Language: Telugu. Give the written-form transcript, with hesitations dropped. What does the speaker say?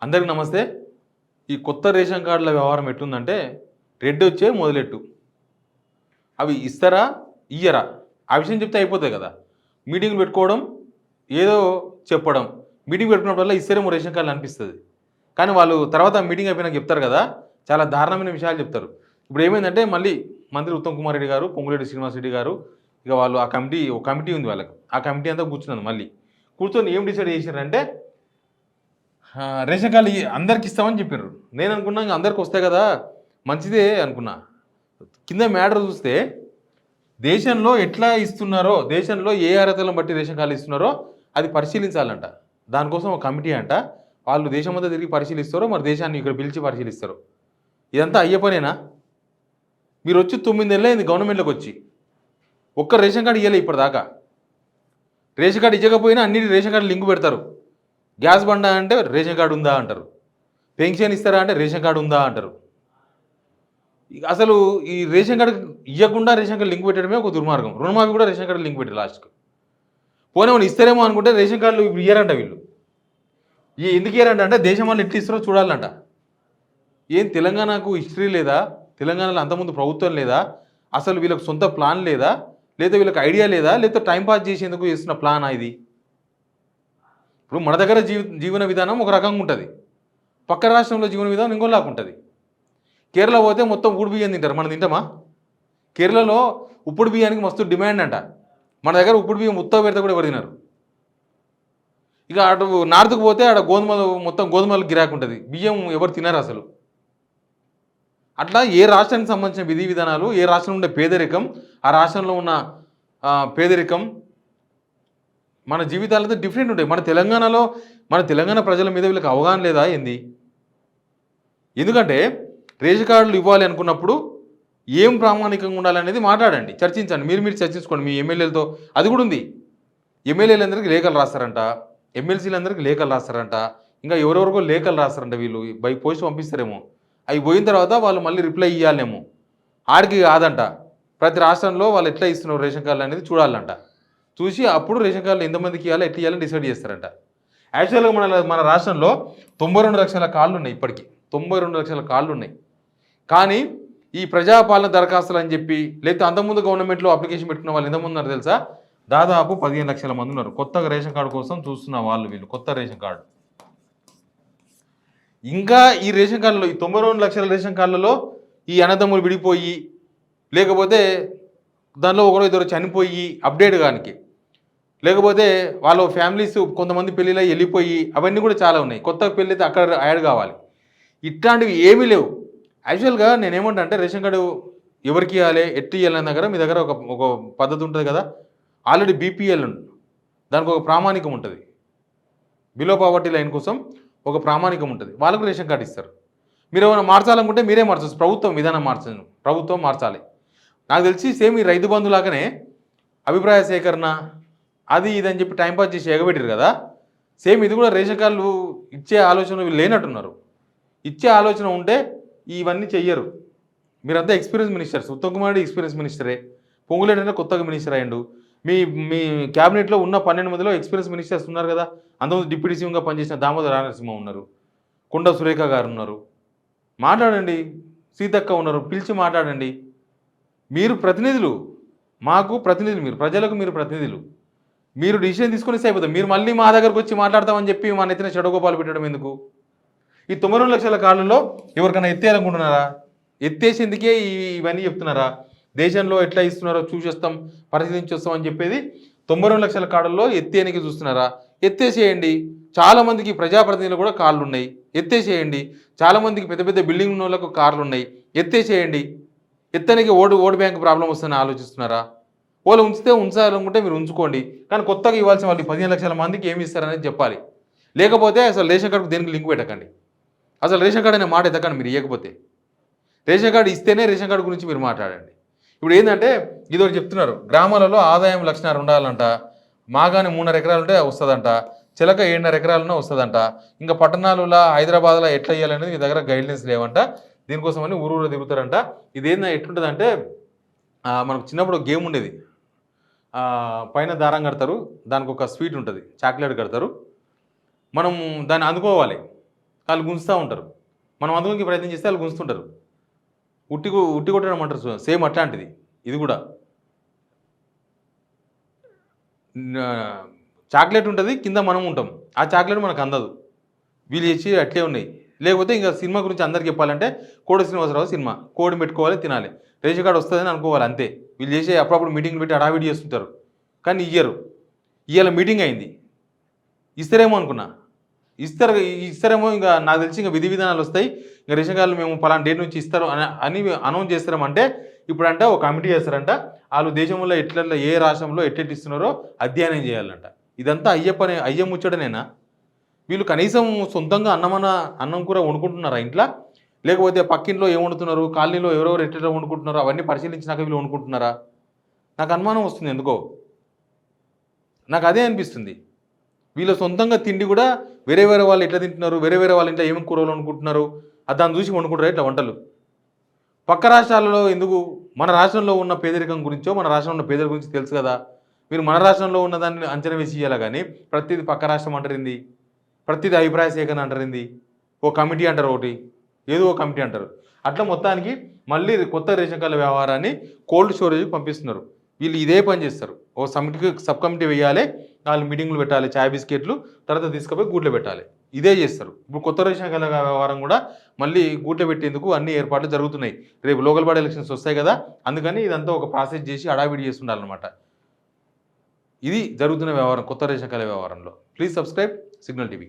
అందరికి నమస్తే. ఈ కొత్త రేషన్ కార్డుల వ్యవహారం ఎట్లుందంటే రెడ్ వచ్చే మొదలెట్టు. అవి ఇస్తారా? ఇయ్యరా? ఆ విషయం చెప్తే అయిపోతాయి కదా. మీటింగ్లు పెట్టుకోవడం, ఏదో చెప్పడం. మీటింగ్ పెట్టుకున్నప్పుడల్లా ఇస్తారేమో రేషన్ కార్డులు అనిపిస్తుంది. కానీ వాళ్ళు తర్వాత మీటింగ్ అయిపోయినాక చెప్తారు కదా, చాలా దారుణమైన విషయాలు చెప్తారు. ఇప్పుడు ఏమైందంటే మళ్ళీ మంత్రి ఉత్తమ్ కుమార్ రెడ్డి గారు, పొంగులేటి శ్రీనివాస్ రెడ్డి గారు, ఇక వాళ్ళు ఆ కమిటీ ఉంది వాళ్ళకి. ఆ కమిటీ అంతా కూర్చున్నది. మళ్ళీ కూర్చొని ఏం డిసైడ్ చేశారంటే రేషన్ కార్డు అందరికి ఇస్తామని చెప్పారు. నేను అనుకున్నా ఇంకా అందరికి వస్తాయి కదా, మంచిదే అనుకున్నా. కింద మ్యాటర్ చూస్తే దేశంలో ఎట్లా ఇస్తున్నారో, దేశంలో ఏ అర్హతలను బట్టి రేషన్ కార్డులు ఇస్తున్నారో అది పరిశీలించాలంట. దానికోసం ఒక కమిటీ అంట. వాళ్ళు దేశమంతా తిరిగి పరిశీలిస్తారో, మరి దేశాన్ని ఇక్కడ పిలిచి పరిశీలిస్తారు. ఇదంతా అయ్యే పనేనా? మీరు వచ్చి 9 నెలలు అయింది గవర్నమెంట్లోకి వచ్చి, ఒక్క రేషన్ కార్డు ఇవ్వలే ఇప్పటిదాకా. రేషన్ కార్డు ఇవ్వకపోయినా అన్నిటి రేషన్ కార్డు లింక్ పెడతారు. గ్యాస్ బండ అంటే రేషన్ కార్డు ఉందా అంటారు. పెన్షన్ ఇస్తారా అంటే రేషన్ కార్డు ఉందా అంటారు. అసలు ఈ రేషన్ కార్డు ఇవ్వకుండా రేషన్ కార్డు లింక్ పెట్టడమే ఒక దుర్మార్గం. రుణమాఫీ కూడా రేషన్ కార్డు లింక్ పెట్టారు లాస్ట్కి. పోనీ వాళ్ళు ఇస్తారేమో అనుకుంటే రేషన్ కార్డులు ఇప్పుడు ఇయ్యారంట వీళ్ళు. ఎందుకు ఇయ్యారంట అంటే దేశం వాళ్ళు ఎట్లా ఇస్తారో చూడాలంట. ఏం తెలంగాణకు హిస్టరీ లేదా? తెలంగాణలో అంతకుముందు ప్రభుత్వం లేదా? అసలు వీళ్ళకి సొంత ప్లాన్ లేదా? లేదా వీళ్ళకి ఐడియా లేదా? లేదా టైంపాస్ చేసేందుకు చేస్తున్న ప్లానా ఇది? ఇప్పుడు మన దగ్గర జీవన విధానం ఒక రకంగా ఉంటుంది, పక్క రాష్ట్రంలో జీవన విధానం ఇంకోలాగా ఉంటుంది. కేరళ పోతే మొత్తం ఉప్పుడు బియ్యం తింటారు, మనం తింటామా? కేరళలో ఉప్పుడు బియ్యానికి మస్తు డిమాండ్ అంట. మన దగ్గర ఉప్పుడు బియ్యం ఉత్తవ పెడితే కూడా ఎవరు తినరు. ఇక అటు నార్త్కు పోతే ఆడ మొత్తం గోధుమలు గిరాకు ఉంటుంది, బియ్యం ఎవరు తినరు అసలు. అట్లా ఏ రాష్ట్రానికి సంబంధించిన విధి విధానాలు, ఏ రాష్ట్రంలో ఉండే పేదరికం, ఆ రాష్ట్రంలో ఉన్న పేదరికం, మన జీవితాలతో డిఫరెంట్ ఉంటాయి. మన తెలంగాణ ప్రజల మీద వీళ్ళకి అవగాహన లేదా ఏంది? ఎందుకంటే రేషన్ కార్డులు ఇవ్వాలి అనుకున్నప్పుడు ఏం ప్రామాణికంగా ఉండాలనేది మాట్లాడండి, చర్చించండి. మీరు చర్చించుకోండి మీ ఎమ్మెల్యేలతో. అది కూడా ఉంది. ఎమ్మెల్యేలందరికీ లేఖలు రాస్తారంట, ఎమ్మెల్సీలందరికీ లేఖలు రాస్తారంట, ఇంకా ఎవరెవరికో లేఖలు రాస్తారంట. వీళ్ళు బై పోస్ట్ పంపిస్తారేమో. అవి పోయిన తర్వాత వాళ్ళు మళ్ళీ రిప్లై ఇవ్వాలేమో. ఆడికి కాదంట, ప్రతి రాష్ట్రంలో వాళ్ళు ఎట్లా ఇస్తున్నారు రేషన్ కార్డులు అనేది చూడాలంట. చూసి అప్పుడు రేషన్ కార్డులు ఎంతమందికి ఇవ్వాలి, ఎట్లా ఇవ్వాలని డిసైడ్ చేస్తారంట. యాక్చువల్గా మన రాష్ట్రంలో 92 లక్షల కార్డులు ఉన్నాయి. ఇప్పటికీ 92 లక్షల కార్డులు ఉన్నాయి. కానీ ఈ ప్రజాపాలన దరఖాస్తులు అని చెప్పి, లేకపోతే అంతకుముందు గవర్నమెంట్లో అప్లికేషన్ పెట్టుకున్న వాళ్ళు ఎంతమంది ఉన్నారు తెలుసా? దాదాపు 15 లక్షల మంది ఉన్నారు. కొత్తగా రేషన్ కార్డు కోసం చూస్తున్న వాళ్ళు వీళ్ళు, కొత్త రేషన్ కార్డు. ఇంకా ఈ రేషన్ కార్డులో, ఈ 92 లక్షల రేషన్ కార్డులలో ఈ అన్నదమ్ములు విడిపోయి, లేకపోతే దానిలో ఒకరో ఇద్దరు చనిపోయి అప్డేట్ కానికి, లేకపోతే వాళ్ళ ఫ్యామిలీస్ కొంతమంది పెళ్ళిలో వెళ్ళిపోయి, అవన్నీ కూడా చాలా ఉన్నాయి. కొత్త పెళ్ళి అయితే అక్కడ యాడ్ కావాలి. ఇట్లాంటివి ఏమీ లేవు. యాక్చువల్గా నేనేమంటా అంటే రేషన్ కార్డు ఎవరికి ఇవ్వాలి, ఎట్టి ఇవ్వాలని దగ్గర మీ దగ్గర ఒక పద్ధతి ఉంటుంది కదా. ఆల్రెడీ బీపీఎల్ దానికి ఒక ప్రామాణికం ఉంటుంది. బిలో పావర్టీ లైన్ కోసం ఒక ప్రామాణికం ఉంటుంది. వాళ్ళకు రేషన్ కార్డు ఇస్తారు. మీరు ఏమైనా మార్చాలనుకుంటే మీరే మార్చవచ్చు. ప్రభుత్వం విధానం ప్రభుత్వం మార్చాలి. నాకు తెలిసి సేమ్ ఈ రైతు బంధు లాగానే అభిప్రాయ సేకరణ అది ఇదని చెప్పి టైంపాస్ చేసి ఎగబెట్టారు కదా. సేమ్ ఇది కూడా రేషన్ కార్డులు ఇచ్చే ఆలోచన వీళ్ళు లేనట్టున్నారు. ఇచ్చే ఆలోచన ఉంటే ఇవన్నీ చెయ్యరు. మీరంతా experience ministers. Uttam Kumar Reddy experience మినిస్టరే, పొంగులేటి అంటే కొత్తగా మినిస్టర్ అయ్యిండు. మీ క్యాబినెట్లో ఉన్న 12 మందిలో ఎక్స్పీరియన్స్ మినిస్టర్స్ ఉన్నారు కదా. అంతకుముందు డిప్యూటీ సీఎంగా పనిచేసిన దామోదర రాజనరసింహ ఉన్నారు, కొండ సురేఖ గారు ఉన్నారు. మాట్లాడండి. సీతక్క ఉన్నారు, పిలిచి మాట్లాడండి. మీరు ప్రతినిధులు, మాకు ప్రతినిధులు, మీరు ప్రజలకు మీరు ప్రతినిధులు. మీరు డిసిషన్ తీసుకుని అయిపోతాం. మీరు మళ్ళీ మా దగ్గరకు వచ్చి మాట్లాడతామని చెప్పి మా నెత్తిన చెడగోపాలు పెట్టడం ఎందుకు? ఈ 92 లక్షల కార్డుల్లో ఎవరికైనా ఎత్తేయాలనుకుంటున్నారా? ఎత్తేసేందుకే ఇవన్నీ చెప్తున్నారా? దేశంలో ఎట్లా ఇస్తున్నారో చూసేస్తాం, పరిశీలించేస్తాం అని చెప్పేది 92 లక్షల కార్డుల్లో ఎత్తేయడానికి చూస్తున్నారా? ఎత్తేసేయండి. చాలామందికి ప్రజాప్రతినిధులు కూడా కార్లు ఉన్నాయి, ఎత్తేసేయండి. చాలామందికి పెద్ద పెద్ద బిల్డింగ్ ఉన్న వాళ్ళకు కార్లు ఉన్నాయి, ఎత్తేసేయండి. ఎత్తనికి ఓటు బ్యాంక్ ప్రాబ్లం వస్తుందని ఆలోచిస్తున్నారా? వాళ్ళు ఉంచాలనుకుంటే మీరు ఉంచుకోండి. కానీ కొత్తగా ఇవ్వాల్సిన వాళ్ళు 15 లక్షల మందికి ఏమి ఇస్తారనేది చెప్పాలి. లేకపోతే అసలు రేషన్ కార్డుకు దేనికి లింక్ పెట్టకండి. అసలు రేషన్ కార్డు అనే మాట ఎత్తకండి. మీరు ఇవ్వకపోతే రేషన్ కార్డు ఇస్తేనే రేషన్ కార్డు గురించి మీరు మాట్లాడండి. ఇప్పుడు ఏంటంటే ఇదొకటి చెప్తున్నారు, గ్రామాలలో ఆదాయం 1.5 ఉండాలంట, మాగాని 3.5 ఎకరాలు ఉంటే వస్తుందంట, చిలక 7.5 ఎకరాలన్నా వస్తుందంట. ఇంకా పట్టణాలలో హైదరాబాద్లో ఎట్లా ఇవ్వాలనేది మీ దగ్గర గైడ్లైన్స్ లేవంట. దీనికోసమని ఊరు తిరుగుతారంట. ఇదేందా ఎట్లుంటుందంటే మనకు చిన్నప్పుడు గేమ్ ఉండేది. పైన దారం కడతారు, దానికి ఒక స్వీట్ ఉంటుంది, చాక్లెట్ కడతారు. మనం దాన్ని అందుకోవాలి. వాళ్ళు గుంజుతూ ఉంటారు. మనం అందులోకి ప్రయత్నం చేస్తే వాళ్ళు గుంజుతుంటారు. ఉట్టి కొట్టడం అంటారు, సేమ్ అట్లాంటిది ఇది కూడా. చాక్లెట్ ఉంటుంది, కింద మనం ఉంటాం, ఆ చాక్లెట్ మనకు అందదు. వీళ్ళు చేసి అట్లే ఉన్నాయి. లేకపోతే ఇంకా సినిమా గురించి అందరికి చెప్పాలంటే కోడి శ్రీనివాసరావు సినిమా, కోడిని పెట్టుకోవాలి, తినాలి, రేషన్ కార్డు వస్తుందని అనుకోవాలి అంతే. వీళ్ళు చేసే అప్పుడప్పుడు మీటింగ్లు పెట్టి హడావిడి చేస్తుంటారు, కానీ ఇయ్యరు. ఇవాళ మీటింగ్ అయింది, ఇస్తారేమో అనుకున్నా. ఇస్తారేమో, ఇంకా నాకు తెలిసి ఇంకా విధి విధానాలు వస్తాయి, ఇంకా రేషన్ కార్డులు మేము పలానా డేట్ నుంచి ఇస్తారు అని అనౌన్స్ చేస్తారంటే, ఇప్పుడంట ఒక కమిటీ చేస్తారంట, వాళ్ళు దేశంలో ఏ రాష్ట్రంలో ఎట్టెట్ ఇస్తున్నారో అధ్యయనం చేయాలంట. ఇదంతా అయ్య ముచ్చటనేనా? వీళ్ళు కనీసం సొంతంగా అన్నం కూర వండుకుంటున్నారా ఇంట్లో? లేకపోతే పక్కింట్లో ఏం వండుతున్నారు, కాలనీలో ఎవరెవరు ఎట్లా వండుకుంటున్నారో అవన్నీ పరిశీలించినాక వీళ్ళు వండుకుంటున్నారా? నాకు అనుమానం వస్తుంది ఎందుకో. నాకు అదే అనిపిస్తుంది. వీళ్ళ సొంతంగా తిండి కూడా వేరే వాళ్ళు ఎట్లా తింటున్నారు, వేరే వాళ్ళ ఇంట్లో ఏమేమి కూరలు వండుకుంటున్నారు, దాన్ని చూసి వండుకుంటారు ఇట్లా వంటలు. పక్క రాష్ట్రాలలో ఎందుకు? మన రాష్ట్రంలో ఉన్న పేదరికం గురించో, మన రాష్ట్రంలో ఉన్న పేదల గురించి తెలుసు కదా. మీరు మన రాష్ట్రంలో ఉన్న దాన్ని అంచనా వేసి ఇవ్వాలి, కానీ ప్రతిదీ పక్క రాష్ట్రం అంటారింది, ప్రతిదీ అభిప్రాయ సేకరణ అంటారింది, ఓ కమిటీ అంటారు, ఒకటి ఏదో ఒక కమిటీ అంటారు. అట్లా మొత్తానికి మళ్ళీ కొత్త రేషన్ కార్డుల వ్యవహారాన్ని కోల్డ్ స్టోరేజ్కి పంపిస్తున్నారు. వీళ్ళు ఇదే పని చేస్తారు. ఓ సబ్ కమిటీ వేయాలి, వాళ్ళు మీటింగ్లు పెట్టాలి, చాయ్ బిస్కెట్లు, తర్వాత తీసుకుపోయి గూట్లో పెట్టాలి, ఇదే చేస్తారు. ఇప్పుడు కొత్త రేషన్ కార్డుల వ్యవహారం కూడా మళ్ళీ గూట్లో పెట్టేందుకు అన్ని ఏర్పాట్లు జరుగుతున్నాయి. రేపు లోకల్ బాడీ ఎలక్షన్స్ వస్తాయి కదా, అందుకని ఇదంతా ఒక ప్రాసెస్ చేసి హడావిడి చేస్తుండాలన్నమాట. ఇది జరుగుతున్న వ్యవహారం కొత్త రేషన్ కార్డుల వ్యవహారంలో. Please subscribe signal TV.